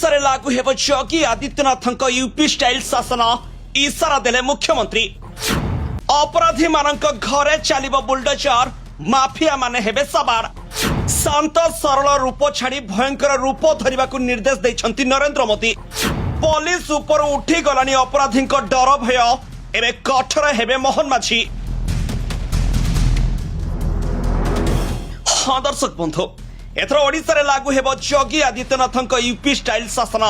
ओडिशा लागू हेब Yogi Adityanath UP style शासन इशारा देले मुख्यमंत्री। अपराधी मानक घरे चलिब बुलडोजर, माफिया माने हेबे सवार। शांत सरल रूप छाड़ी भयंकर रूप धरने को निर्देश देछंती नरेंद्र मोदी। पुलिस ऊपर उठी गलानी अपराधी डर भय, एबे कठोर हेबे मोहन माझी। हाँ दर्शक बंधु, एथर ओडिशा लागू हेब योगी आदित्यनाथ यूपी स्टाइल शासन,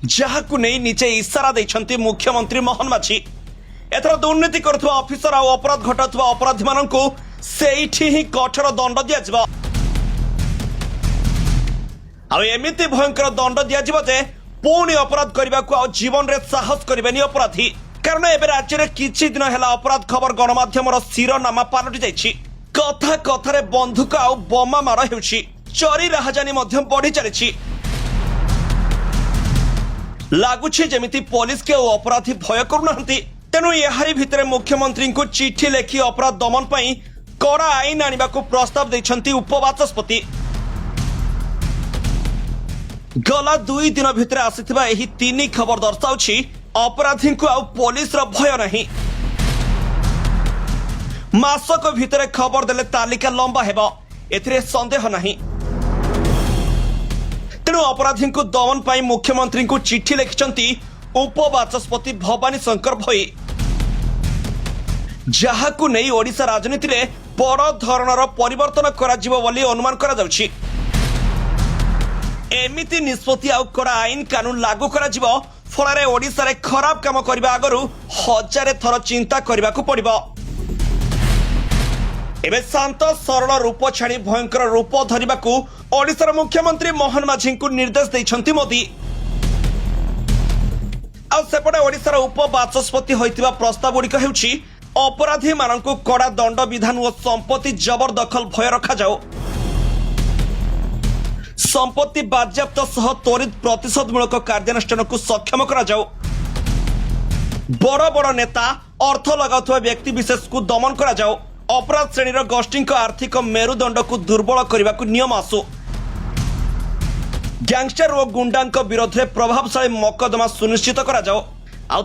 जहाकु नहीं निजे इशारा देछंती मुख्यमंत्री मोहन माझी। एथर दुर्नीति करुवा अफिसर और अपराध घटाउवा अपराधी मानकु सेठी ही कठोर दंड दियाजिबो। आ एमिति भयंकर दंड दियाजिबो जे पुणी अपराध करबाकु आ जीवन रे साहस करिबेनी अपराधी। कारण एबे राज्य रे किछि दिन हेला अपराध खबर गणमाध्यमर शिरोनामा पालटि जाइछि। कथा कथारे बंधुक आ बोमा मार हेउछि, चोरी राहजानी मध्यम बढ़ी चलिछि। लागुछि जेमिति पुलिस के अपराधी भय करुनाहंती। तेणु एहारी भितरे मुख्यमंत्री को चिठी लेखि अपराध दमन पई कड़ा आईन आनिबाकु प्रस्ताव दैछंती उपबाचस्पति। गला 2 दिन भितरे आसिथिबा एही 3 खबर दर्शाउछि अपराधी को आ पुलिस रो भय नहीं। मासक भितरे खबर देले तालिका लंबा हेबो, एथिरे संदेह नहीं। तेणु अपराधी को दमन पाई मुख्यमंत्री को चिठी लिखिछंती उपबाचस्पति भवानी शंकर भई, जहाकु नहीं ओडिशा राजनीति रे बड़ धरणर परिवर्तन करा जिवो बोली अनुमान करा जाउछि। एमिति निष्पत्ति आ कड़ा आईन कानून लागू करा जिवो, फଳରେ ओडिशा रे खराब काम करबा आगरु हजारे थर चिंता करबाकू पड़िबो। एबे शांत सरल रूप छाड़ी भयंकर रूप धरिबाकू ओडिशार मुख्यमंत्री मोहन माझी को निर्देश दैछंती मोदी। आ सेपटे ओडिशार उपबाचस्पति होइतिबा प्रस्ताव गुड़िक हेउछि अपराधी मानकु कड़ा दंड विधान और संपत्ति जबरदखल भय रखा जाओ। संपत्ति बाज्याप्त सह त्वरित प्रतिशोधमूलक कार्यानुष्ठान को सक्षम करा जाओ। बड़ बड़ नेता अर्थ लगाउथुवा व्यक्ति विशेष को दमन करा जाओ। अपराध श्रेणीर गोष्ठी आर्थिक मेरुदंड को दुर्बल करने को नियम आसु। गैंगस्टर और गुंडा विरोध में प्रभावशाली मकदमा सुनिश्चित करा जाओ। आउ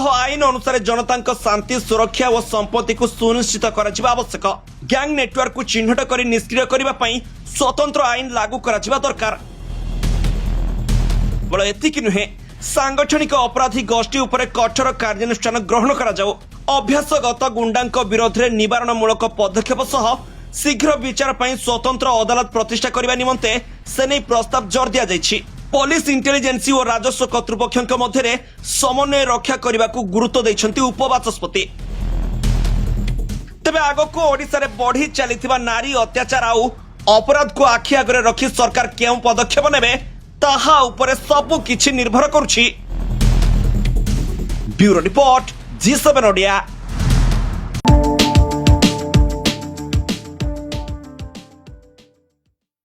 आईन अनुसार जनता शांति सुरक्षा और संपत्ति को सुनिश्चित करा आवश्यक। गैंग नेटवर्क को चिन्हट कर निष्क्रिय करने स्वतंत्र आईन लागू करा दरकार। बड़ एतिक नुहे, सांगठनिक अपराधी गोष्ठी उपर कठोर कार्यानुष्ठान ग्रहण करा जाओ। अभ्यासगत गुंडा विरोध में निवारणमूलक पदक्षेप सह शीघ्र विचार पर स्वतंत्र अदालत प्रतिष्ठा करने निमंते से नहीं प्रस्ताव जोर दिया जाइछि। पुलिस इंटेलिजेंस और राजस्व कर्तृपक्षों मध्य समन्वय रक्षा करने को गुरुत्व देछंती उपबाचस्पति। तेबे आगको ओडिशा रे बढ़ी चलिथिबा नारी अत्याचार आउ अपराध को आखि आगरे रखी सरकार केउ पदक्षेप नेबे ताहा उपरे सब किछि निर्भर करुछि। Bureau report, G7 Odia.